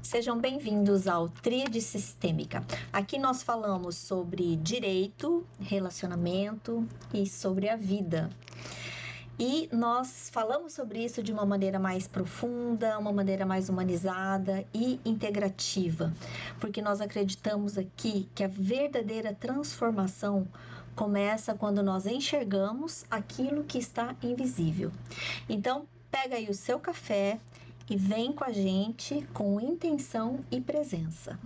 Sejam bem-vindos ao Tríade Sistêmica. Aqui nós falamos sobre direito, relacionamento e sobre a vida. E nós falamos sobre isso de uma maneira mais profunda, uma maneira mais humanizada e integrativa, porque nós acreditamos aqui que a verdadeira transformação começa quando nós enxergamos aquilo que está invisível. Então, pega aí o seu café e vem com a gente com intenção e presença.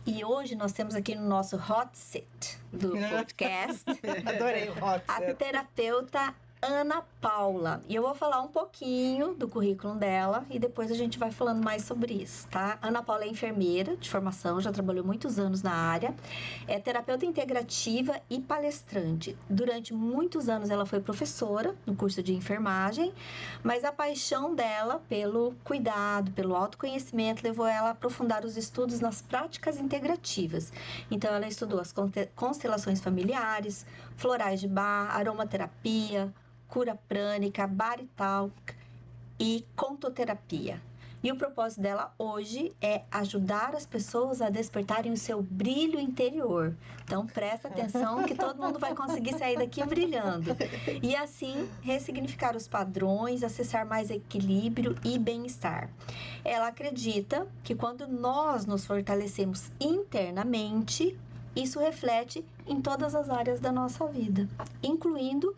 E hoje nós temos aqui no nosso hot seat do podcast Adorei o hot seat. a terapeuta Ana Paula. E eu vou falar um pouquinho do currículo dela e depois a gente vai falando mais sobre isso, tá? Ana Paula é enfermeira de formação, já trabalhou muitos anos na área, é terapeuta integrativa e palestrante. Durante muitos anos ela foi professora no curso de enfermagem, mas a paixão dela pelo cuidado, pelo autoconhecimento, levou ela a aprofundar os estudos nas práticas integrativas. Então ela estudou as constelações familiares, florais de Bach, aromaterapia, cura prânica, body talk e contoterapia. E o propósito dela hoje é ajudar as pessoas a despertarem o seu brilho interior. Então presta atenção que todo mundo vai conseguir sair daqui brilhando. E assim ressignificar os padrões, acessar mais equilíbrio e bem-estar. Ela acredita que quando nós nos fortalecemos internamente, isso reflete em todas as áreas da nossa vida, incluindo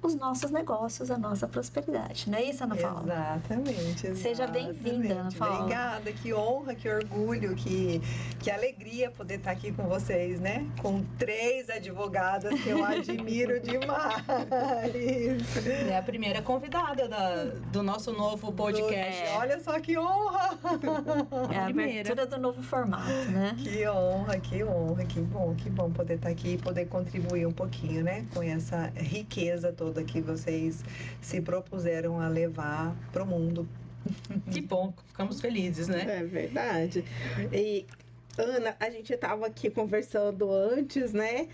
os nossos negócios, a nossa prosperidade. Não é isso, Ana Paula? Exatamente. Seja bem-vinda, Ana Paula. Obrigada, que honra, que orgulho, que alegria poder estar aqui com vocês, né? Com 3 advogadas que eu admiro demais. É a primeira convidada do nosso novo podcast. Olha só que honra! É a abertura do novo formato, né? Que honra, que bom poder estar aqui e poder contribuir um pouquinho, né? Com essa riqueza toda que vocês se propuseram a levar para o mundo. Que bom, ficamos felizes, né? É verdade. E Ana, a gente estava aqui conversando antes, né?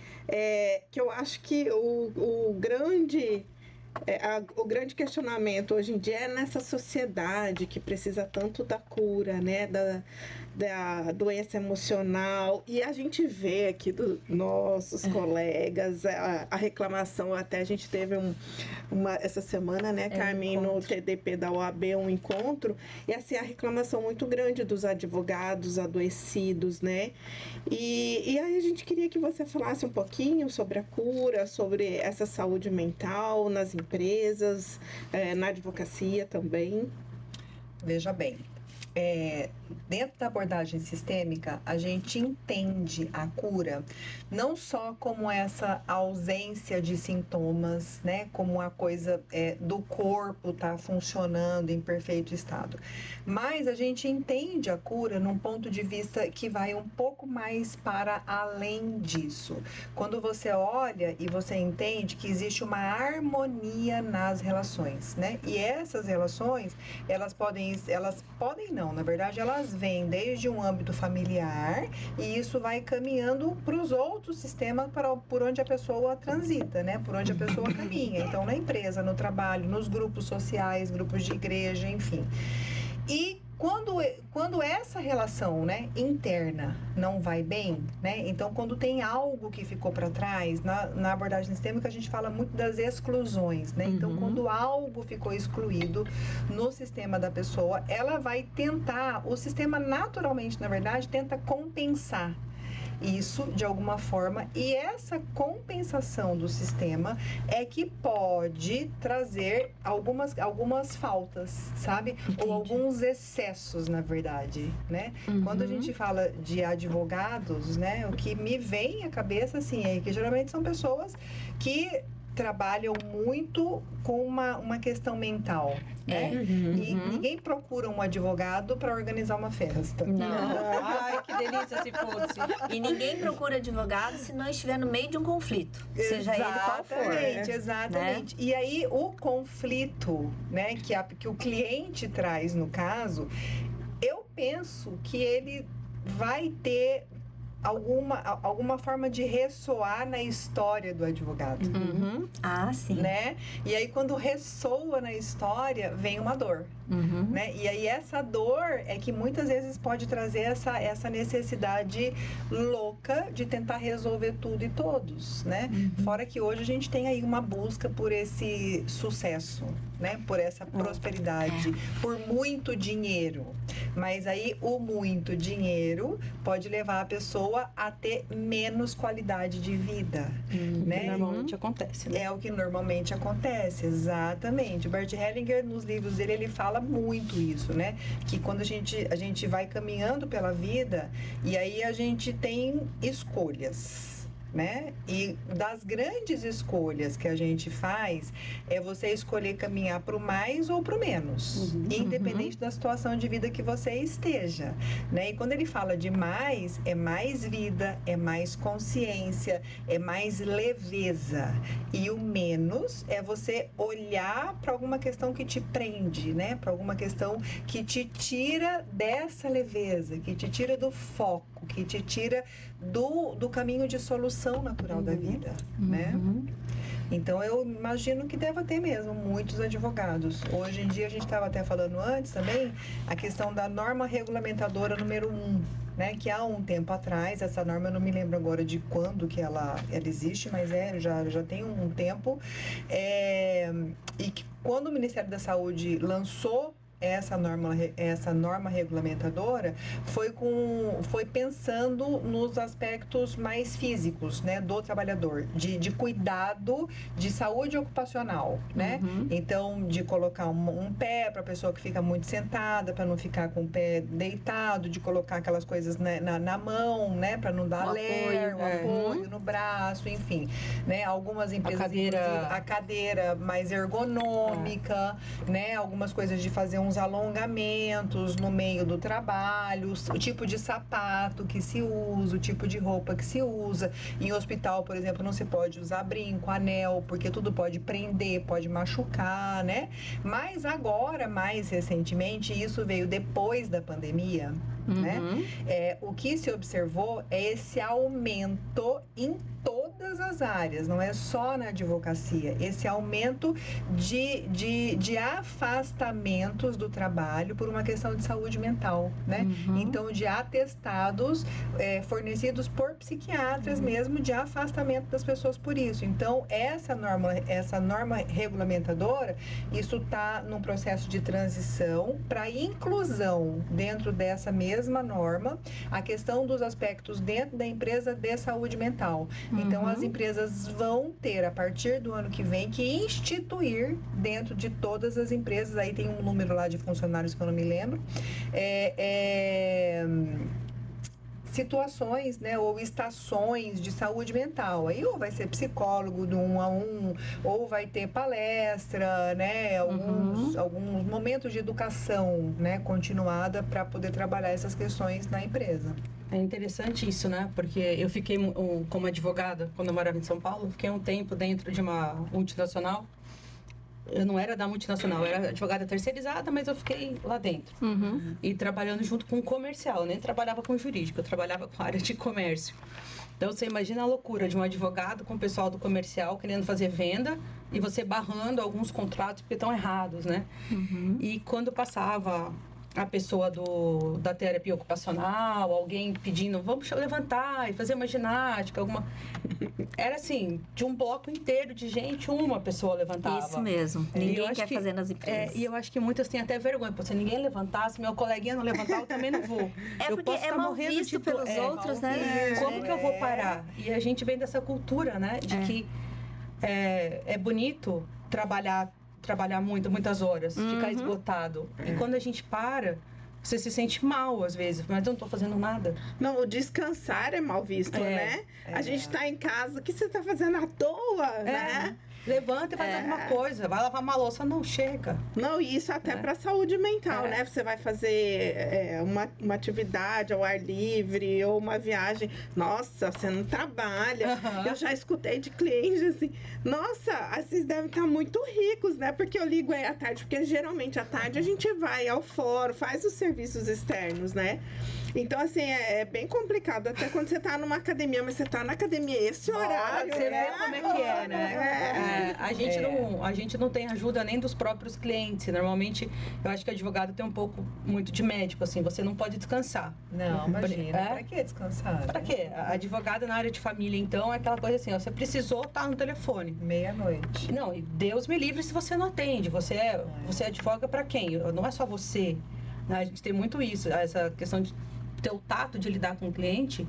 Que eu acho que o grande questionamento hoje em dia é nessa sociedade que precisa tanto da cura, né, da doença emocional, e a gente vê aqui dos nossos colegas a reclamação. Até a gente teve essa semana, né, Carmen, no TDP da OAB, um encontro, e assim, a reclamação muito grande dos advogados adoecidos, né, e aí a gente queria que você falasse um pouquinho sobre a cura, sobre essa saúde mental nas empresas, na advocacia também. Veja bem, dentro da abordagem sistêmica, a gente entende a cura não só como essa ausência de sintomas, né, como a coisa do corpo tá funcionando em perfeito estado, mas a gente entende a cura num ponto de vista que vai um pouco mais para além disso. Quando você olha e você entende que existe uma harmonia nas relações, né, e essas relações, elas podem não, na verdade elas vêm desde um âmbito familiar, e isso vai caminhando para os outros sistemas por onde a pessoa transita, né? Por onde a pessoa caminha. Então, na empresa, no trabalho, nos grupos sociais, grupos de igreja, enfim. E quando essa relação, né, interna não vai bem, né, então quando tem algo que ficou para trás, na abordagem sistêmica a gente fala muito das exclusões, né, então quando algo ficou excluído no sistema da pessoa, ela vai tentar, o sistema naturalmente, na verdade, tenta compensar isso de alguma forma, e essa compensação do sistema é que pode trazer algumas faltas, sabe? Entendi. Ou alguns excessos, na verdade, né? Quando a gente fala de advogados, né, o que me vem à cabeça, assim, é que geralmente são pessoas que trabalham muito com uma questão mental, né? E ninguém procura um advogado para organizar uma festa. Não. Ai, que delícia se fosse. E ninguém procura advogado se não estiver no meio de um conflito, seja ele qual for. Exatamente. Né? E aí o conflito, né, que o cliente traz no caso, eu penso que ele vai ter alguma forma de ressoar na história do advogado. Ah, sim. Né? E aí quando ressoa na história, vem uma dor, né? E aí essa dor é que muitas vezes pode trazer essa necessidade louca de tentar resolver tudo e todos, né? Fora que hoje a gente tem aí uma busca por esse sucesso, né? Por essa prosperidade, por muito dinheiro. Mas aí o muito dinheiro pode levar a pessoa a ter menos qualidade de vida, né? Normalmente acontece, né? É o que normalmente acontece, exatamente. O Bert Hellinger, nos livros dele, ele fala muito isso, né? Que quando a gente vai caminhando pela vida, e aí a gente tem escolhas, né? E das grandes escolhas que a gente faz é você escolher caminhar para o mais ou para o menos, independente da situação de vida que você esteja, né? E quando ele fala de mais, é mais vida, é mais consciência, é mais leveza. E o menos é você olhar para alguma questão que te prende, né? Para alguma questão que te tira dessa leveza, que te tira do foco, que te tira do caminho de solução natural da vida, né? Então eu imagino que deva ter mesmo muitos advogados. Hoje em dia a gente estava até falando antes também a questão da norma regulamentadora número 1, né? Que há um tempo atrás, essa norma eu não me lembro agora de quando que ela existe, mas já tem um tempo. E que quando o Ministério da Saúde lançou essa norma regulamentadora, foi pensando nos aspectos mais físicos, né, do trabalhador, de cuidado de saúde ocupacional, né? Então, de colocar um pé para a pessoa que fica muito sentada, para não ficar com o pé deitado, de colocar aquelas coisas, né, na mão, né, para não dar o apoio no braço, enfim, né? Algumas empresas, a cadeira mais ergonômica, né? Algumas coisas de fazer uns alongamentos no meio do trabalho, o tipo de sapato que se usa, o tipo de roupa que se usa. Em hospital, por exemplo, não se pode usar brinco, anel, porque tudo pode prender, pode machucar, né? Mas agora, mais recentemente, isso veio depois da pandemia, né? O que se observou é esse aumento em todas as áreas, não é só na advocacia, esse aumento de afastamentos do trabalho por uma questão de saúde mental, né? Então, de atestados fornecidos por psiquiatras mesmo, de afastamento das pessoas por isso. Então, essa norma regulamentadora, isso está num processo de transição para inclusão dentro dessa mesma norma, a questão dos aspectos dentro da empresa de saúde mental. Então, as empresas vão ter, a partir do ano que vem, que instituir dentro de todas as empresas, aí tem um número lá de funcionários que eu não me lembro, situações, né, ou estações de saúde mental. Aí ou vai ser psicólogo do 1 a 1, ou vai ter palestra, né, alguns momentos de educação, né, continuada para poder trabalhar essas questões na empresa. É interessante isso, né? Porque eu fiquei como advogada, quando eu morava em São Paulo, fiquei um tempo dentro de uma multinacional. Eu não era da multinacional, eu era advogada terceirizada, mas eu fiquei lá dentro. E trabalhando junto com o comercial, eu nem trabalhava com jurídico, eu trabalhava com a área de comércio. Então, você imagina a loucura de um advogado com o pessoal do comercial querendo fazer venda e você barrando alguns contratos porque estão errados, né? E quando passava a pessoa da terapia ocupacional, alguém pedindo, vamos levantar e fazer uma ginástica, Era assim, de um bloco inteiro de gente, uma pessoa levantava. Isso mesmo, ninguém quer fazer nas empresas. E eu acho que muitas têm até vergonha, se ninguém levantasse, meu coleguinha não levantar, eu também não vou. Eu porque posso mal visto pelos outros, né? Como que eu vou parar? E a gente vem dessa cultura, né, de que é bonito trabalhar muitas horas, ficar esgotado. E quando a gente para, você se sente mal às vezes, mas eu não tô fazendo nada. Não, o descansar é mal visto, né? A gente tá em casa, o que você tá fazendo à toa, né? Levanta e faz alguma coisa, vai lavar uma louça, não chega. Não, e isso até para saúde mental, né? Você vai fazer uma atividade ao ar livre ou uma viagem. Nossa, você não trabalha. Eu já escutei de clientes assim, nossa, vocês devem estar muito ricos, né? Porque eu ligo aí à tarde, porque geralmente à tarde a gente vai ao fórum, faz os serviços externos, né? Então, assim, é bem complicado. Até quando você tá numa academia, mas você tá na academia esse horário, Você né? vê como é que é, né? A gente não tem ajuda nem dos próprios clientes. Normalmente, eu acho que advogado tem um pouco muito de médico, assim, você não pode descansar. Não, imagina. É? Pra que descansar? Pra quê? A advogada na área de família, então, é aquela coisa assim, ó, você precisou estar no telefone. Meia-noite. Não, e Deus me livre se você não atende. Você advoga pra quem? Não é só você. Né? A gente tem muito isso, essa questão de ter o tato de lidar com o cliente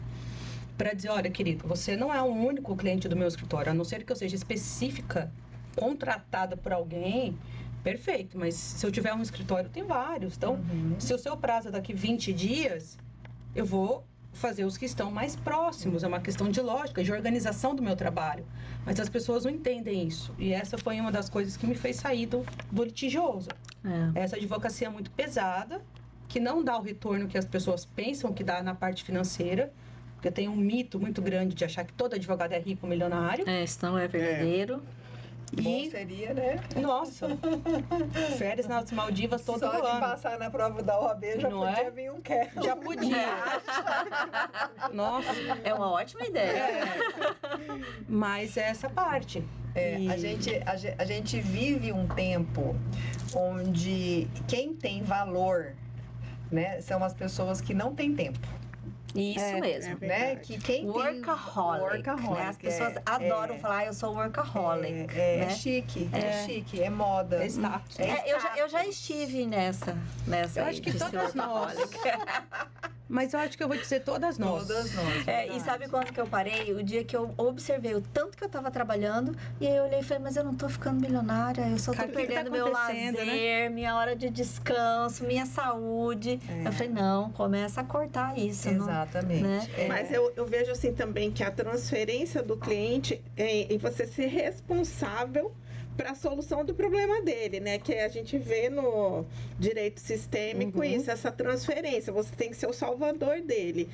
para dizer, olha, querido, você não é o único cliente do meu escritório, a não ser que eu seja específica, contratada por alguém, perfeito, mas se eu tiver um escritório, tem vários. Então, se o seu prazo é daqui 20 dias, eu vou fazer os que estão mais próximos. É uma questão de lógica, de organização do meu trabalho. Mas as pessoas não entendem isso. E essa foi uma das coisas que me fez sair do litigioso. Essa advocacia muito pesada, que não dá o retorno que as pessoas pensam que dá na parte financeira. Porque tem um mito muito grande de achar que todo advogado é rico, milionário. Isso não é verdadeiro. Bom seria, né? Nossa, férias nas Maldivas todo Só ano. de passar na prova da OAB já Não podia é? vir um cash. Já podia. Nossa. É uma ótima ideia. Mas é essa parte. A gente vive um tempo onde quem tem valor, né, são as pessoas que não têm tempo. Isso mesmo. Né? Que quem Workaholic. tem Né? As pessoas adoram falar, eu sou workaholic. Né? É chique, é moda. É status. Eu já estive nessa Eu acho que de ser todas nós. workaholic. Mas eu acho que eu vou dizer todas nós. Todas nós. E verdade. sabe quando que eu parei? O dia que eu observei o tanto que eu tava trabalhando, e aí eu olhei e falei, mas eu não tô ficando milionária, eu só tô Cara, o que que tá perdendo meu acontecendo, lazer, minha hora de descanso, minha saúde. Eu falei, não, começa a cortar isso. Exatamente. Né? Mas eu vejo assim também que a transferência do cliente é em você ser responsável para a solução do problema dele, né? Que a gente vê no direito sistêmico isso, essa transferência. Você tem que ser o salvador dele.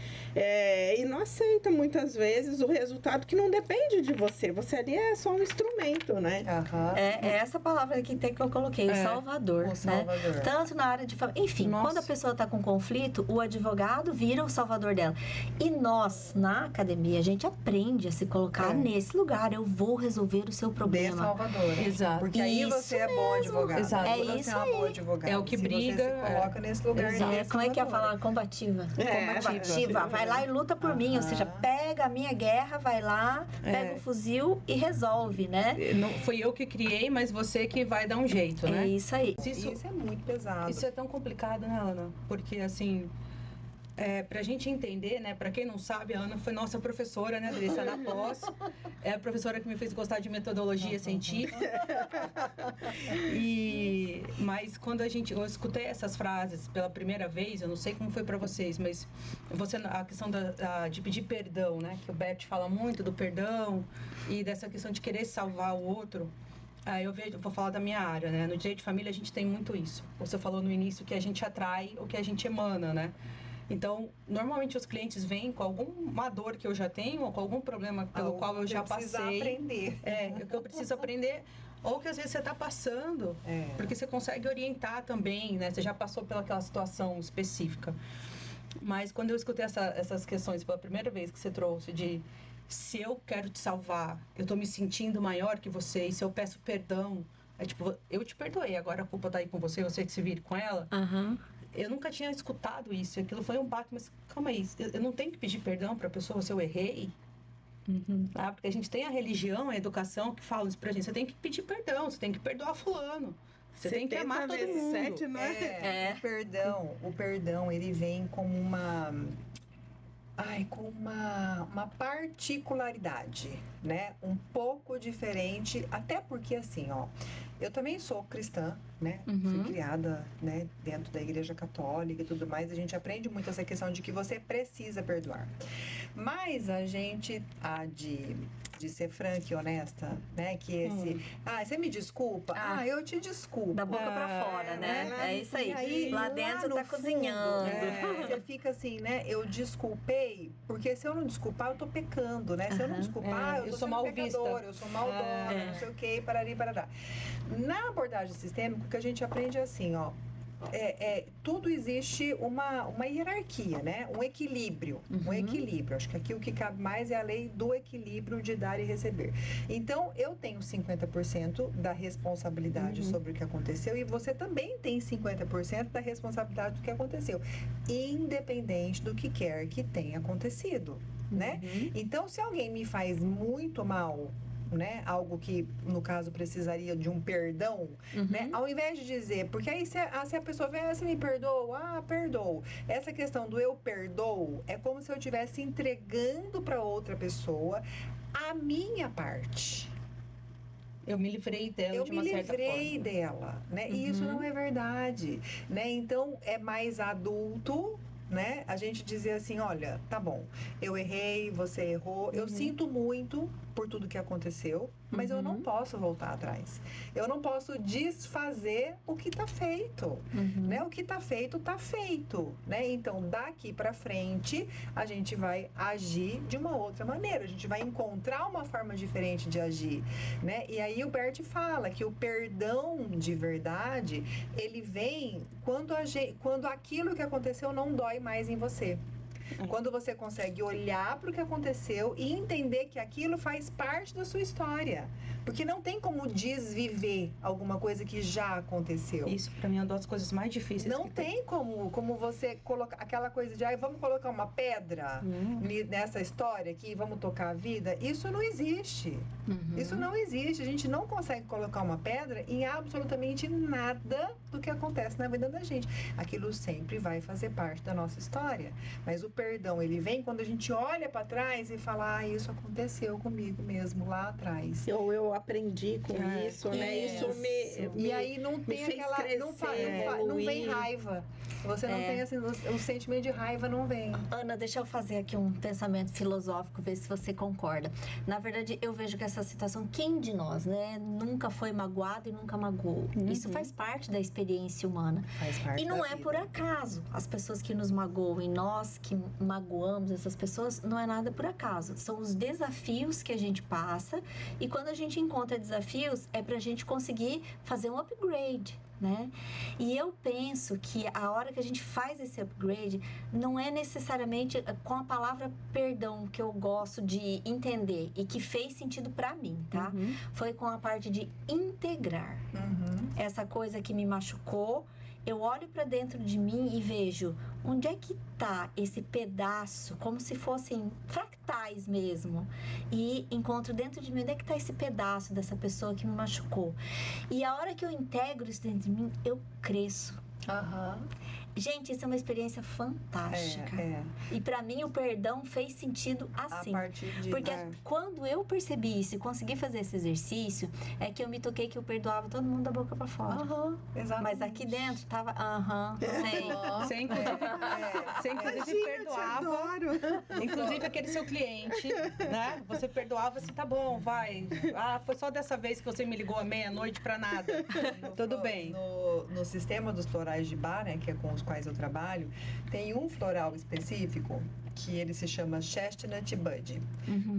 E não aceita muitas vezes o resultado que não depende de você. Você ali é só um instrumento, né? É essa palavra que eu coloquei, o salvador. O salvador. Né? Tanto na área de família. Enfim, quando a pessoa está com conflito, o advogado vira o salvador dela. E nós, na academia, a gente aprende a se colocar nesse lugar. Eu vou resolver o seu problema. De salvador. Exato. Porque aí você é bom advogado. Exato. Você é uma boa advogada. É o que se briga. Você se coloca nesse lugar. Como é que é a palavra? Combativa. Combativa. Vai lá e luta por mim. Ou seja, pega a minha guerra, vai lá, pega o fuzil e resolve, né? Não fui eu que criei, mas você que vai dar um jeito, né? É isso aí. Isso é muito pesado. Isso é tão complicado, né, Ana? Porque, assim, pra gente entender, né? Pra quem não sabe, a Ana foi nossa professora, né, Adriana, na pós. É a professora que me fez gostar de metodologia científica. Mas quando eu escutei essas frases pela primeira vez, eu não sei como foi pra vocês, mas a questão de pedir perdão, né? Que o Bert fala muito do perdão e dessa questão de querer salvar o outro. Eu vou falar da minha área, né? No direito de família a gente tem muito isso. Você falou no início que a gente atrai o que a gente emana, né? Então, normalmente os clientes vêm com alguma dor que eu já tenho ou com algum problema pelo qual eu já passei. Aprender. O que eu preciso aprender. Ou que às vezes você está passando, porque você consegue orientar também, né? Você já passou pelaquela situação específica. Mas quando eu escutei essas questões pela primeira vez que você trouxe de se eu quero te salvar, eu estou me sentindo maior que você, e se eu peço perdão, tipo, eu te perdoei, agora a culpa tá aí com você que se vire com ela. Eu nunca tinha escutado isso, aquilo foi um baque, mas calma aí, eu não tenho que pedir perdão para a pessoa se eu errei? Porque a gente tem a religião, a educação que fala isso pra gente, você tem que pedir perdão, você tem que perdoar fulano, você tem que amar todo mundo. 7, não é? O perdão, ele vem como uma particularidade, né? Um pouco diferente, até porque assim, eu também sou cristã, né? Fui criada, né, dentro da Igreja Católica e tudo mais. A gente aprende muito essa questão de que você precisa perdoar. Mas a gente há de ser franca e honesta, né? Que você me desculpa? Eu te desculpo. Da boca pra fora, né? É isso aí. Aí, lá dentro tá fundo, cozinhando. Você fica assim, né? Eu desculpei, porque se eu não desculpar, eu tô pecando, né? Se eu não desculpar, eu sou mal pecador, eu sou maldosa, não sei o que, parari, parará. Na abordagem sistêmica, o que a gente aprende é assim, tudo existe uma hierarquia, né? Um equilíbrio. Um equilíbrio. Acho que aqui o que cabe mais é a lei do equilíbrio de dar e receber. Então, eu tenho 50% da responsabilidade sobre o que aconteceu e você também tem 50% da responsabilidade do que aconteceu, independente do que quer que tenha acontecido, né? Então, se alguém me faz muito mal, né? Algo que, no caso, precisaria de um perdão, né? Ao invés de dizer, porque aí se a pessoa vem, você me perdoa? Perdoo. Essa questão do eu perdoo é como se eu estivesse entregando para outra pessoa a minha parte. Eu me livrei dela de uma certa forma. Eu me livrei dela, né? E isso não é verdade, né? Então, é mais adulto, né? A gente dizer assim, olha, tá bom, eu errei, você errou, eu sinto muito por tudo que aconteceu, mas eu não posso voltar atrás. Eu não posso desfazer o que tá feito, né? O que tá feito, né? Então, daqui para frente, a gente vai agir de uma outra maneira, a gente vai encontrar uma forma diferente de agir, né? E aí o Bert fala que o perdão de verdade, ele vem quando aquilo que aconteceu não dói mais em você. Quando você consegue olhar para o que aconteceu e entender que aquilo faz parte da sua história. Porque não tem como desviver alguma coisa que já aconteceu. Isso, para mim, é uma das coisas mais difíceis. Não tem como você colocar aquela coisa de, vamos colocar uma pedra nessa história aqui, vamos tocar a vida. Isso não existe. Isso não existe. A gente não consegue colocar uma pedra em absolutamente nada do que acontece na vida da gente. Aquilo sempre vai fazer parte da nossa história. Mas o perdão, ele vem quando a gente olha para trás e fala, isso aconteceu comigo mesmo lá atrás. Ou eu aprendi com isso, né? Isso me E aí não tem fez aquela... crescer, não vem raiva. Você não tem assim, o sentimento de raiva não vem. Ana, deixa eu fazer aqui um pensamento filosófico, ver se você concorda. Na verdade, eu vejo que essa situação, quem de nós, né, nunca foi magoado e nunca magoou? Isso faz parte da experiência humana. Faz parte e não da é vida. por acaso. As pessoas que nos magoam e nós que magoamos essas pessoas, não é nada por acaso. São os desafios que a gente passa e quando a gente encontra desafios, é pra gente conseguir fazer um upgrade, né? E eu penso que a hora que a gente faz esse upgrade não é necessariamente com a palavra perdão que eu gosto de entender e que fez sentido pra mim, tá? Foi com a parte de integrar. Essa coisa que me machucou, eu olho pra dentro de mim e vejo onde é que tá esse pedaço, como se fossem fractais mesmo, e encontro dentro de mim onde é que tá esse pedaço dessa pessoa que me machucou. E a hora que eu integro isso dentro de mim, eu cresço. Gente, isso é uma experiência fantástica. E pra mim o perdão fez sentido assim. A partir disso. Porque quando eu percebi isso e consegui fazer esse exercício, é que eu me toquei que eu perdoava todo mundo da boca pra fora. Exatamente. Mas aqui dentro tava, Sem inclusive perdoava. Inclusive aquele seu cliente, né? Você perdoava assim, tá bom, vai. Foi só dessa vez que você me ligou à meia-noite pra nada. Tudo bem. No sistema dos florais de bar, né, que é com os quais eu trabalho, tem um floral específico que ele se chama Chestnut Bud.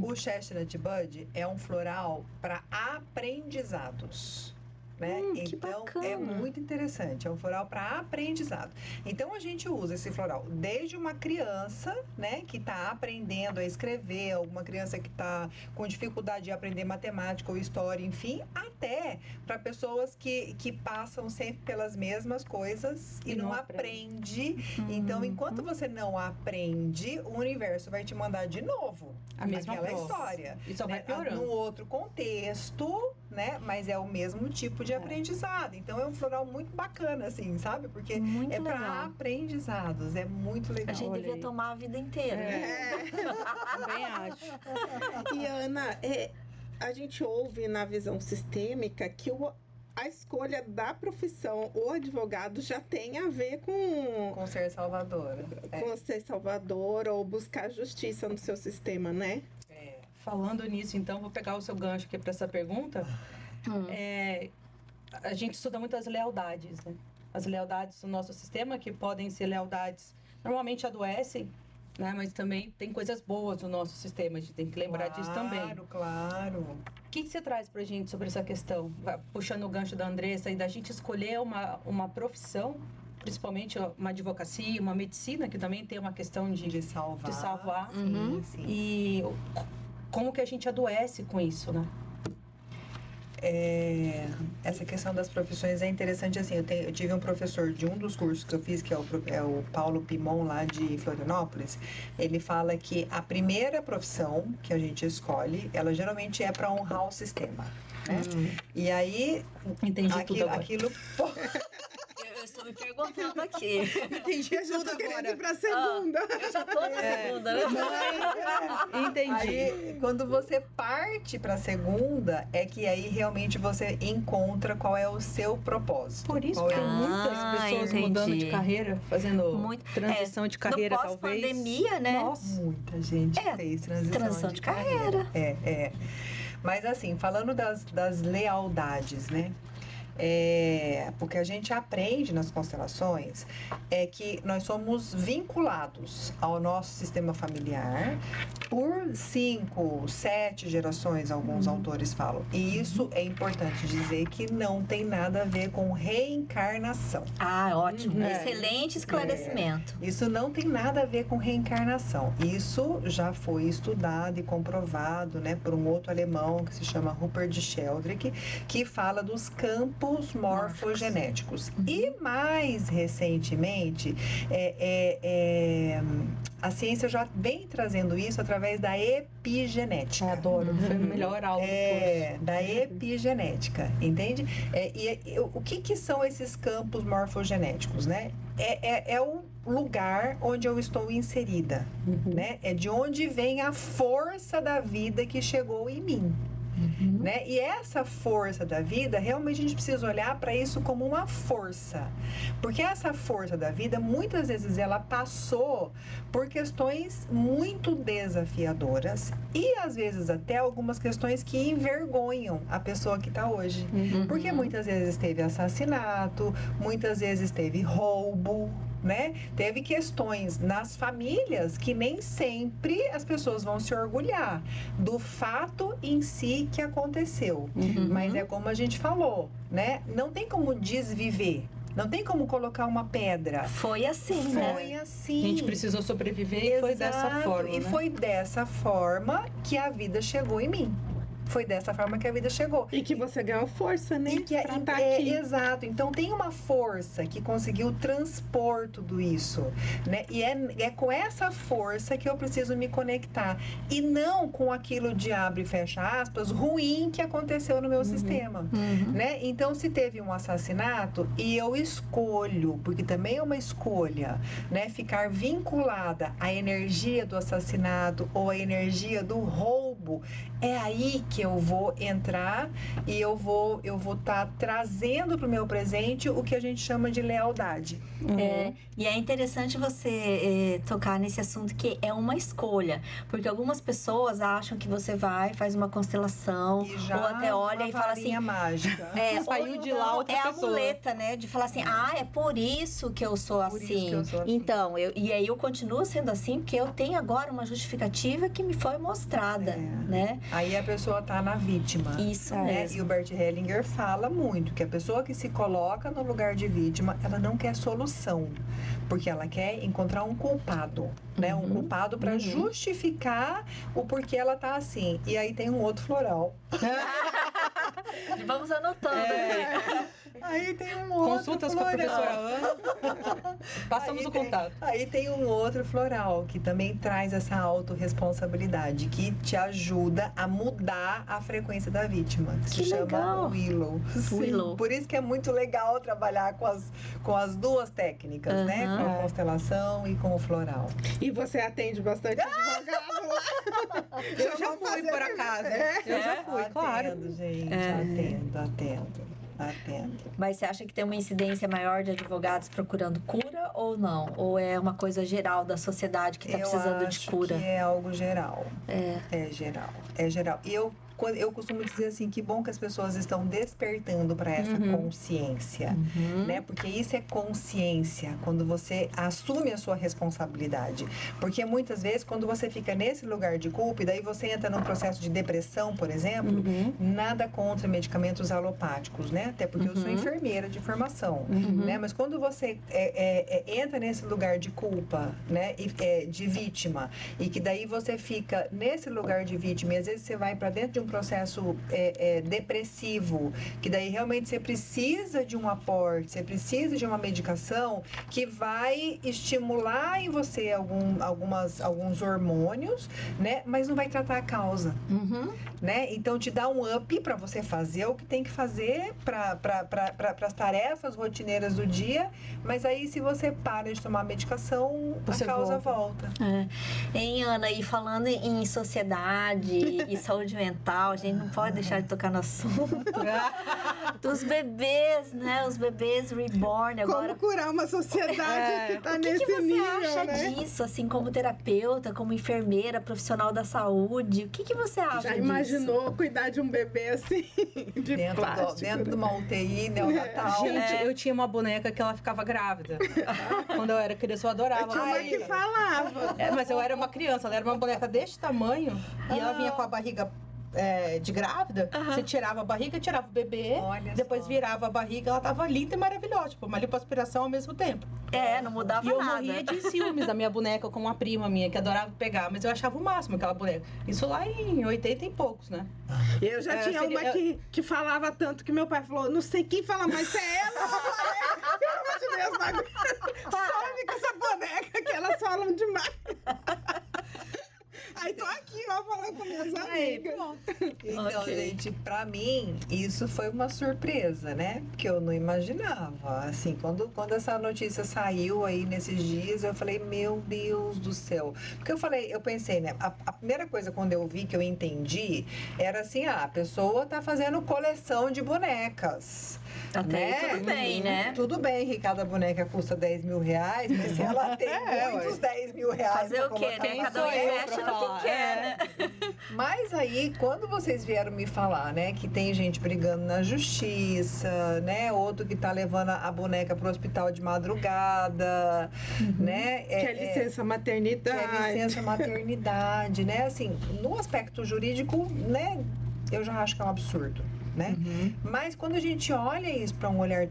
O Chestnut Bud é um floral para aprendizados. Né? Que então bacana. é muito interessante, é um floral para aprendizado. Então a gente usa esse floral desde uma criança, né, que está aprendendo a escrever, alguma criança que está com dificuldade de aprender matemática ou história, enfim, até para pessoas que passam sempre pelas mesmas coisas e não aprende. Então, enquanto você não aprende, o universo vai te mandar de novo a mesma aquela prova. história, E só né? vai piorando. Num outro contexto, né? Mas é o mesmo tipo de aprendizado. Então é um floral muito bacana, assim, sabe? Porque Muito é para legal. aprendizados, é muito legal. A gente devia tomar a vida inteira. Também acho. E Ana, a gente ouve na visão sistêmica que a escolha da profissão, o advogado, já tem a ver com ser salvadora. Com ser salvadora ou buscar justiça no seu sistema, né? Falando nisso, então, vou pegar o seu gancho aqui para essa pergunta. A gente estuda muito as lealdades, né? As lealdades do nosso sistema, que podem ser lealdades, normalmente adoecem, né? Mas também tem coisas boas no nosso sistema, a gente tem que lembrar disso também. Claro. O que você traz pra gente sobre essa questão? Puxando o gancho da Andressa e da gente escolher uma profissão, principalmente uma advocacia, uma medicina, que também tem uma questão De salvar. de salvar. Sim, sim. E como que a gente adoece com isso, né? Essa questão das profissões é interessante assim. Eu tive um professor de um dos cursos que eu fiz, que é o Paulo Pimon, lá de Florianópolis. Ele fala que a primeira profissão que a gente escolhe, ela geralmente é para honrar o sistema, né? E aí, Entendi tudo agora. aquilo Eu estou me perguntando aqui. Entendi Eu já tô tudo querendo agora. ir pra segunda. Eu já tô na segunda, né? Entendi. Aí, quando você parte para a segunda, é que aí realmente você encontra qual é o seu propósito. Por isso Qual que é tem o- muitas pessoas entendi. mudando de carreira, fazendo Muito- transição de carreira, no talvez. pós-pandemia, né? Nossa. Muita gente É, fez transição de carreira. É. Mas assim, falando das lealdades, né? O que a gente aprende nas constelações é que nós somos vinculados ao nosso sistema familiar por 5, 7 gerações, alguns autores falam. E isso é importante dizer que não tem nada a ver com reencarnação. Ah, ótimo. É. Excelente esclarecimento. Isso não tem nada a ver com reencarnação. Isso já foi estudado e comprovado, né, por um outro alemão que se chama Rupert Sheldrake, que fala dos campos morfogenéticos. E mais recentemente, a ciência já vem trazendo isso através da epigenética. Eu adoro. Foi a melhor aula do curso. Da epigenética, entende? O que são esses campos morfogenéticos, né? É o lugar onde eu estou inserida, né? É de onde vem a força da vida que chegou em mim. Né? E essa força da vida, realmente a gente precisa olhar para isso como uma força. Porque essa força da vida, muitas vezes ela passou por questões muito desafiadoras e às vezes até algumas questões que envergonham a pessoa que está hoje. Porque muitas vezes teve assassinato, muitas vezes teve roubo, né? Teve questões nas famílias que nem sempre as pessoas vão se orgulhar do fato em si que aconteceu. Mas é como a gente falou, né? Não tem como desviver. Não tem como colocar uma pedra. Foi assim, né? Foi assim. A gente precisou sobreviver e foi dessa Exato, forma, E né? foi dessa forma que a vida chegou em mim. Foi dessa forma que a vida chegou. E que você ganhou força, né? E que Pra tá aqui. exato. Então tem uma força que conseguiu transpor tudo isso, né? E é com essa força que eu preciso me conectar e não com aquilo de abre e fecha aspas ruim que aconteceu no meu sistema, né? Então se teve um assassinato e eu escolho, porque também é uma escolha, né? Ficar vinculada à energia do assassinato ou à energia do roubo, é aí que eu vou entrar e eu vou estar trazendo para o meu presente o que a gente chama de lealdade. E é interessante você tocar nesse assunto que é uma escolha, porque algumas pessoas acham que você vai, faz uma constelação, E já ou até olha uma e fala assim, varinha mágica. Saiu ou de não, lá outra é a pessoa. muleta, né? De falar assim, é por isso que eu sou Por assim. isso que eu sou assim. Então, e aí eu continuo sendo assim, porque eu tenho agora uma justificativa que me foi mostrada, né? Aí a pessoa tá na vítima. Isso Né? mesmo. E o Bert Hellinger fala muito que a pessoa que se coloca no lugar de vítima, ela não quer solução, porque ela quer encontrar um culpado, né? Um culpado para justificar o porquê ela tá assim. E aí tem um outro floral. Vamos anotando aqui. Aí tem um outro Consultas com a floral. professora Ana. Passamos o contato. Aí tem um outro floral que também traz essa autorresponsabilidade, que te ajuda a mudar a frequência da vítima, que se chama legal. Willow. Willow. Por isso que é muito legal trabalhar com as duas técnicas, né? Com a constelação e com o floral. E você atende bastante advogado lá? Eu já fui, por acaso. Eu já fui, claro. Atendo, gente, atendo. Mas você acha que tem uma incidência maior de advogados procurando cura ou não? Ou é uma coisa geral da sociedade que está precisando de cura? Eu acho que é algo geral. É geral. E eu costumo dizer assim, que bom que as pessoas estão despertando para essa consciência, né? Porque isso é consciência, quando você assume a sua responsabilidade. Porque muitas vezes, quando você fica nesse lugar de culpa, e daí você entra num processo de depressão, por exemplo, nada contra medicamentos alopáticos, né? Até porque eu sou enfermeira de formação, né? Mas quando você entra nesse lugar de culpa, né? De vítima, e que daí você fica nesse lugar de vítima, e às vezes você vai para dentro de um processo depressivo, que daí realmente você precisa de um aporte, você precisa de uma medicação que vai estimular em você alguns hormônios, né? Mas não vai tratar a causa, né? Então te dá um up para você fazer o que tem que fazer para as tarefas rotineiras do dia, mas aí se você para de tomar medicação, Você a causa volta. Hein, Ana, e falando em sociedade e saúde mental, a gente não pode deixar de tocar no assunto dos bebês, né? Os bebês reborn agora. Como curar uma sociedade que tá O que nesse você nível, acha né? disso, assim, como terapeuta, como enfermeira, profissional da saúde? O que você acha Já disso? imaginou cuidar de um bebê assim, de plástico? Dentro de né? uma UTI neonatal. Gente, eu tinha uma boneca que ela ficava grávida. Quando eu era criança, eu adorava. Eu tinha uma que falava. Mas eu era uma criança, ela era uma boneca deste tamanho e ela vinha com a barriga de grávida. Você tirava a barriga, tirava o bebê, Olha depois só. virava a barriga, ela tava linda e maravilhosa, tipo, uma lipoaspiração ao mesmo tempo. Não mudava E eu nada. morria de ciúmes da minha boneca com uma prima minha que adorava pegar, mas eu achava o máximo aquela boneca. Isso lá em 80 e poucos, né? Eu já tinha uma que falava tanto que meu pai falou, não sei quem fala, mas é ela. Pelo amor de Deus, não aguento. Some com essa boneca que elas falam demais. Aí tô aqui, ó, falando com minhas amigas. Então, Ok. gente, pra mim, isso foi uma surpresa, né? Porque eu não imaginava. Assim, quando essa notícia saiu aí nesses dias, eu falei, meu Deus do céu. Porque eu pensei, né? A primeira coisa quando eu vi, que eu entendi, era assim, a pessoa tá fazendo coleção de bonecas. Até aí né? tudo bem, né? Tudo bem que cada boneca custa 10 mil reais, mas se ela tem muitos 10 mil reais Fazer pra o quê, colocar né? na Cada um boneca, investe no que quer, né? Mas aí, quando vocês vieram me falar, né, que tem gente brigando na justiça, né, outro que tá levando a boneca pro hospital de madrugada, né? Que é licença maternidade. Que é licença maternidade, né? Assim, no aspecto jurídico, né, eu já acho que é um absurdo, né? Mas quando a gente olha isso para um olhar,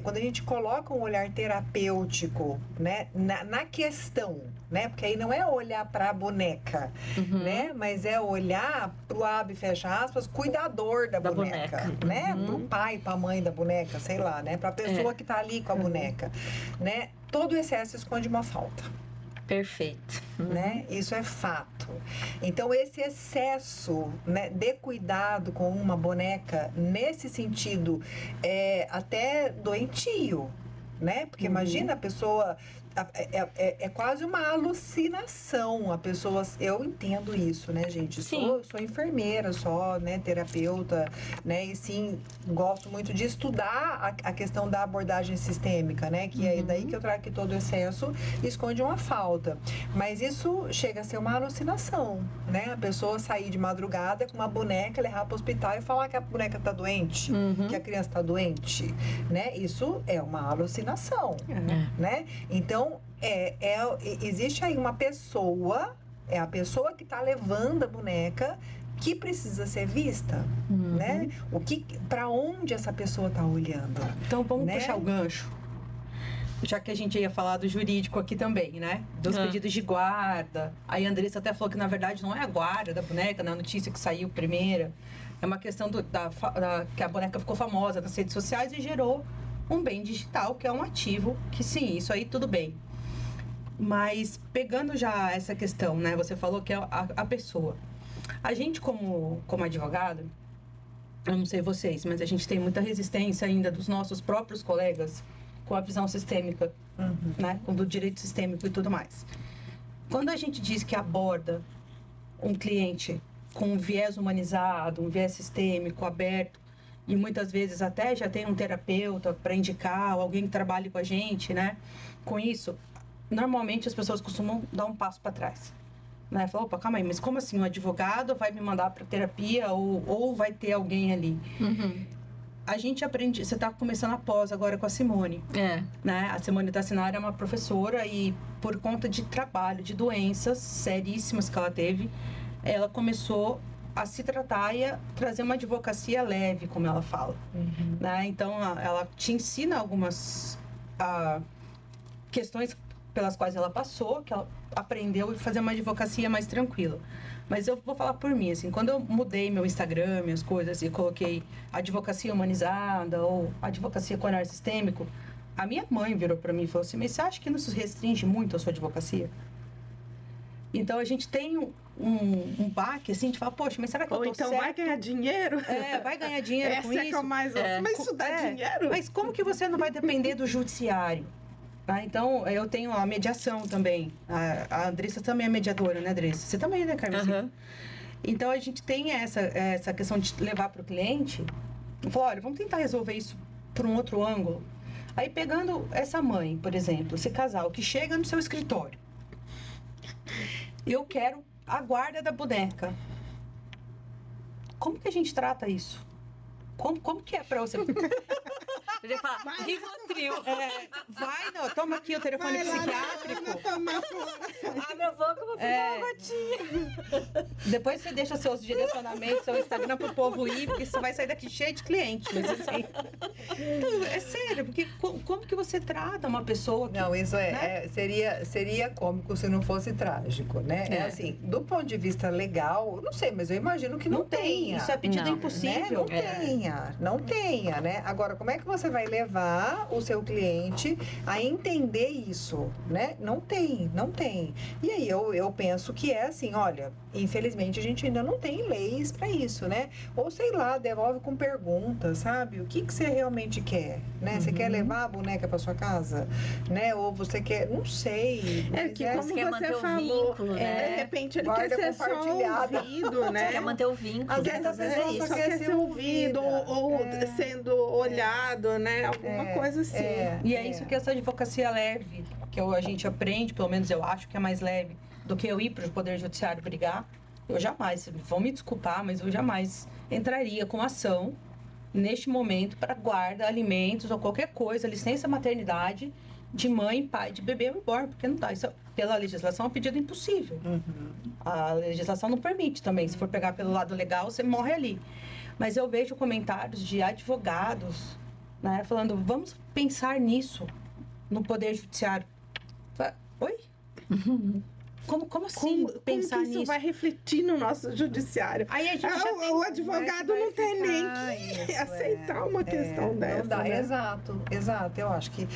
quando a gente coloca um olhar terapêutico, né, na questão, né? Porque aí não é olhar para a boneca, né? Mas é olhar pro abre e fecha aspas, cuidador da boneca, né? Pro pai, pra mãe da boneca, sei lá, né? Pra pessoa que tá ali com a boneca, né? Todo excesso esconde uma falta. Perfeito. Né? Isso é fato. Então, esse excesso, né, de cuidado com uma boneca, nesse sentido, é até doentio, né? Porque imagina a pessoa... É quase uma alucinação. A pessoa... Eu entendo isso, né, gente? Sou enfermeira só, né? Terapeuta, né? E sim, gosto muito de estudar a questão da abordagem sistêmica, né? Que é daí que eu trago que todo excesso esconde uma falta. Mas isso chega a ser uma alucinação, né? A pessoa sair de madrugada com uma boneca, levar para o hospital e falar que a boneca está doente, que a criança está doente, né? Isso é uma alucinação, né? Então, existe aí uma pessoa, é a pessoa que está levando a boneca que precisa ser vista, né? Para onde essa pessoa está olhando? Então vamos né? puxar o gancho. Já que a gente ia falar do jurídico aqui também, né? Dos pedidos de guarda. Aí a Andressa até falou que, na verdade, não é a guarda da boneca, na notícia que saiu primeira. É uma questão que a boneca ficou famosa nas redes sociais e gerou um bem digital, que é um ativo, que sim, isso aí tudo bem. Mas pegando já essa questão, né? Você falou que é a pessoa. A gente, como advogado, eu não sei vocês, mas a gente tem muita resistência ainda dos nossos próprios colegas com a visão sistêmica, né? Com do direito sistêmico e tudo mais. Quando a gente diz que aborda um cliente com um viés humanizado, um viés sistêmico, aberto, e muitas vezes até já tem um terapeuta para indicar, ou alguém que trabalhe com a gente, né? Com isso, normalmente as pessoas costumam dar um passo para trás. Né? Falou, opa, calma aí, mas como assim? Um advogado vai me mandar para terapia ou vai ter alguém ali? A gente aprende, você está começando a pós agora com a Simone. Né? A Simone Tassinari é uma professora e por conta de trabalho, de doenças seríssimas que ela teve, ela começou a se tratar e a trazer uma advocacia leve, como ela fala. Né? Então, ela te ensina algumas questões pelas quais ela passou, que ela aprendeu a fazer uma advocacia mais tranquila. Mas eu vou falar por mim, assim, quando eu mudei meu Instagram, minhas coisas, e coloquei advocacia humanizada ou advocacia com olhar sistêmico, a minha mãe virou para mim e falou assim, mas você acha que não se restringe muito a sua advocacia? Então, a gente tem um baque, assim, de falar, poxa, mas será que eu tô então certo? vai ganhar dinheiro? Vai ganhar dinheiro com isso? Essa é que eu mais ouço. Mas isso dá dinheiro? Mas como que você não vai depender do judiciário? Então, eu tenho a mediação também. A Andressa também é mediadora, né, Andressa? Você também, né, Carmen? Então, a gente tem essa questão de levar para o cliente e falar, olha, vamos tentar resolver isso por um outro ângulo. Aí, pegando essa mãe, por exemplo, esse casal que chega no seu escritório, eu quero a guarda da boneca. Como que a gente trata isso? Como que é pra você? Eu ia falar, Rivotril. Não, toma aqui o telefone psiquiátrico. Abre a boca, eu vou pegar uma gotinha. Depois você deixa seus direcionamentos, seu Instagram pro povo ir, porque você vai sair daqui cheio de clientes. Mas assim, então, é sério, porque como que você trata uma pessoa que... Não, isso seria cômico se não fosse trágico, né? É assim, do ponto de vista legal, não sei, mas eu imagino que não tenha. Isso é pedido impossível. Né? Não tenha, né? Agora, como é que você vai levar o seu cliente a entender isso, né? Não tem. E aí eu penso que é assim, olha, infelizmente a gente ainda não tem leis para isso, né? Ou sei lá, devolve com perguntas, sabe? O que você realmente quer, né? Você quer levar a boneca para sua casa, né? Ou você quer, não sei. Que como você quer manter falou, o vínculo, né? De repente ele Guarda quer ser só ouvido, né? Você quer manter o vínculo. Às vezes a pessoa isso. Só quer ser ouvido ou sendo olhado, né? Alguma coisa assim. E é isso que essa advocacia leve, que a gente aprende, pelo menos eu acho que é mais leve do que eu ir para o Poder Judiciário brigar. Eu jamais, vão me desculpar, mas eu jamais entraria com ação neste momento para guarda, alimentos ou qualquer coisa, licença maternidade de mãe, pai, de bebê reborn, porque não dá. Isso, pela legislação, é um pedido impossível. A legislação não permite também. Se for pegar pelo lado legal, você morre ali. Mas eu vejo comentários de advogados, né, falando, vamos pensar nisso no Poder Judiciário. Oi? Como assim pensar como que isso nisso? vai refletir no nosso judiciário? Aí a gente o advogado não tem nem que aceitar uma questão dessa. Não dá, né? exato. Eu acho que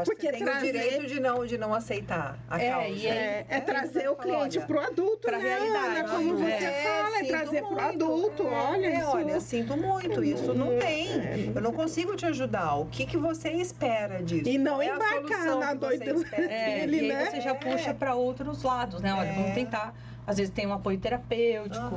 Porque tem o direito de não aceitar a causa. Trazer o cliente pro adulto, pra né, realidade. Ana? Como você fala, trazer pro adulto. Olha, sinto muito, isso não tem. Eu não consigo te ajudar. O que você espera disso? E não Qual é a embarcar solução na que você doidura espera? dele, e aí né? você já puxa para outros lados, né? Olha, vamos tentar. Às vezes tem um apoio terapêutico.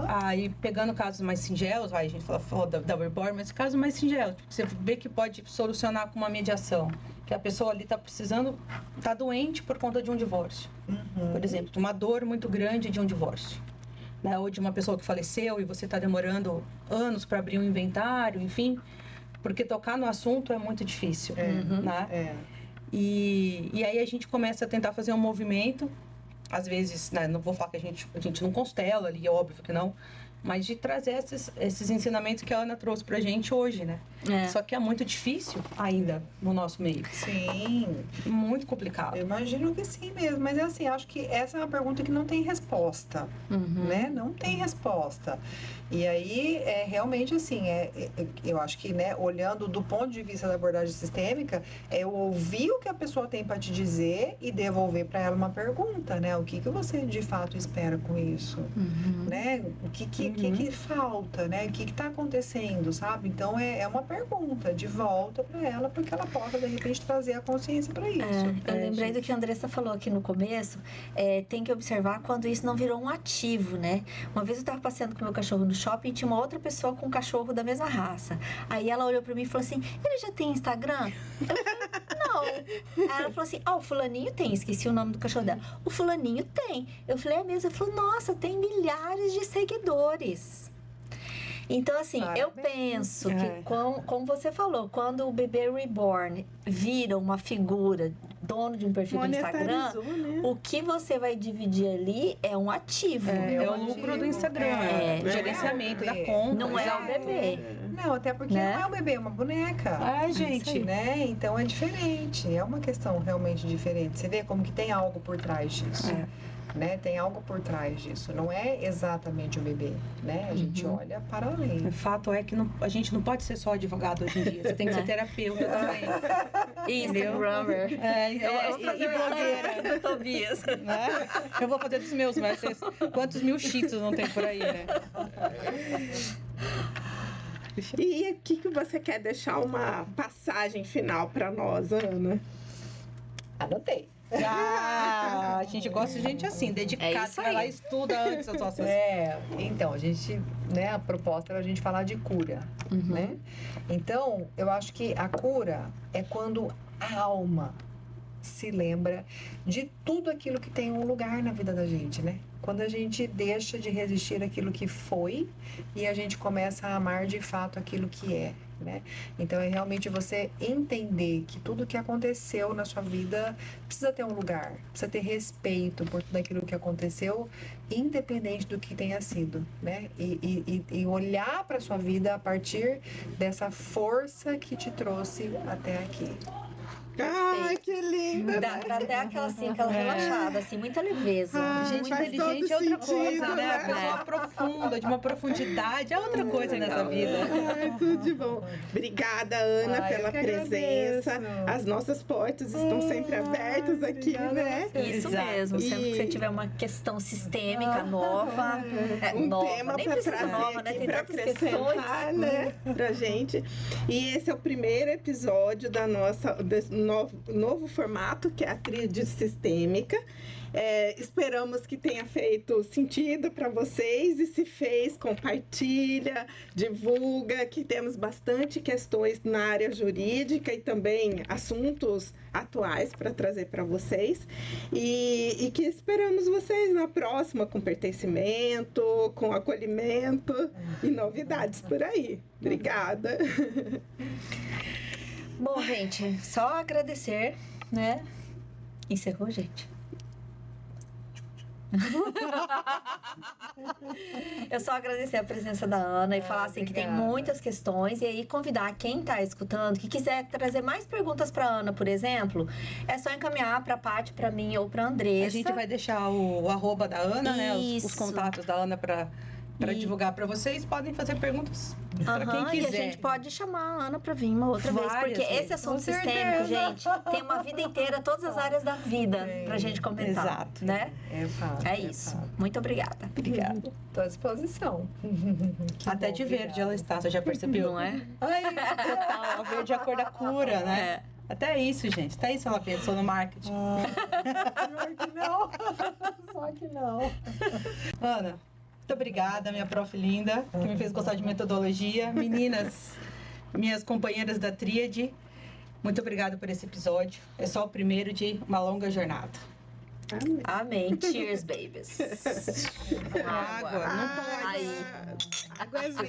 Aí, pegando casos mais singelos, a gente falou da Reborn, mas casos mais singelos, você vê que pode solucionar com uma mediação. Que a pessoa ali está precisando, está doente por conta de um divórcio. Por exemplo, uma dor muito grande de um divórcio. Né? Ou de uma pessoa que faleceu e você está demorando anos para abrir um inventário, enfim. Porque tocar no assunto é muito difícil. Né? E aí a gente começa a tentar fazer um movimento, às vezes, né, não vou falar que a gente não constela ali, é óbvio que não, mas de trazer esses ensinamentos que a Ana trouxe pra gente hoje, né? Só que é muito difícil ainda no nosso meio. Sim. Muito complicado. Eu imagino que sim mesmo, mas assim, acho que essa é uma pergunta que não tem resposta, né? Não tem resposta. E aí, realmente assim, eu acho que, né, olhando do ponto de vista da abordagem sistêmica, é eu ouvir o que a pessoa tem para te dizer e devolver para ela uma pergunta, né? O que você de fato espera com isso, né? O que falta, né? O que está acontecendo, sabe? Então, é uma pergunta de volta para ela, porque ela possa, de repente, trazer a consciência para isso. Eu lembrei do que a Andressa falou aqui no começo, tem que observar quando isso não virou um ativo, né? Uma vez eu estava passeando com meu cachorro no shopping e tinha uma outra pessoa com um cachorro da mesma raça. Aí ela olhou para mim e falou assim, ele já tem Instagram? Eu falei, não. Aí ela falou assim, o fulaninho tem, esqueci o nome do cachorro dela. O fulaninho tem. Eu falei, é mesmo? Ela falou, nossa, tem milhares de seguidores. Então, assim, eu penso que, como você falou, quando o bebê reborn vira uma figura, dono de um perfil no Instagram, né? o que você vai dividir ali é um ativo. É o lucro do Instagram, o gerenciamento da conta. Não é o bebê. Não, até porque não é um bebê, é uma boneca. Gente. Né? Então é diferente, é uma questão realmente diferente. Você vê como que tem algo por trás disso. Né? Tem algo por trás disso. Não é exatamente o bebê, né? A gente olha para além. O fato é que a gente não pode ser só advogado hoje em dia. Você tem que ser terapeuta também. Instagrammer. E blogueira. Tobias. Né? Eu vou fazer dos meus, mas quantos mil cheats não tem por aí, né? E aqui que você quer deixar uma passagem final para nós, Ana? Anotei. A gente gosta de gente assim, dedicada, que vai lá e estuda antes as nossas... Então, a gente, né, a proposta era a gente falar de cura, né? Então, eu acho que a cura é quando a alma se lembra de tudo aquilo que tem um lugar na vida da gente, né? Quando a gente deixa de resistir àquilo que foi e a gente começa a amar de fato aquilo que é, né? Então é realmente você entender que tudo que aconteceu na sua vida precisa ter um lugar, precisa ter respeito por tudo aquilo que aconteceu, independente do que tenha sido, né? E olhar para sua vida a partir dessa força que te trouxe até aqui. Ai, que linda! Dá até aquela relaxada, assim, muita leveza. Gente faz inteligente é todo outra coisa, sentido, né? A né? pessoa profunda, de uma profundidade, é outra coisa nessa vida. Ai, tudo de bom. Obrigada, Ana, Ai, pela eu que presença. agradeço. As nossas portas estão sempre abertas aqui, obrigada né? Isso Exato. mesmo, sempre que você E- tiver uma questão sistêmica nova, nova, tema nem para precisa trazer nova, né? aqui Tem para tantas questões. acrescentar, né, pra gente. E esse é o primeiro episódio da desse novo formato, que é a tríade sistêmica. Esperamos que tenha feito sentido para vocês, e se fez, compartilha, divulga, que temos bastante questões na área jurídica e também assuntos atuais para trazer para vocês, e que esperamos vocês na próxima, com pertencimento, com acolhimento e novidades por aí. Obrigada. Bom, gente, só agradecer, né? Encerrou, gente? Eu só agradecer a presença da Ana e falar assim que tem obrigada. muitas questões, e aí convidar quem tá escutando, que quiser trazer mais perguntas pra Ana, por exemplo, é só encaminhar pra Paty, pra mim ou pra Andressa. A gente vai deixar o arroba da Ana, né? Os Isso. contatos da Ana para divulgar para vocês. Podem fazer perguntas para quem Aham, quiser. e a gente pode chamar a Ana pra vir uma outra vez, Várias porque vezes. esse assunto Com sistêmico, certeza. gente, tem uma vida inteira, todas as áreas da vida pra gente comentar. Exato. Né? É fato. É isso. fato. Muito obrigada. Obrigada. Estou à disposição. Que Até bom, de verde obrigada. ela está, você já percebeu? Não é? Ai, Total, a verde é a cor da cura, né? Até isso, gente. Até isso ela pensou no marketing. pior que não. Só que não. Ana, muito obrigada, minha prof linda, que me fez gostar de metodologia. Meninas, minhas companheiras da tríade, muito obrigada por esse episódio. É só o primeiro de uma longa jornada. Amém. Cheers, babies. Água, não pode. Aí. Água é vida.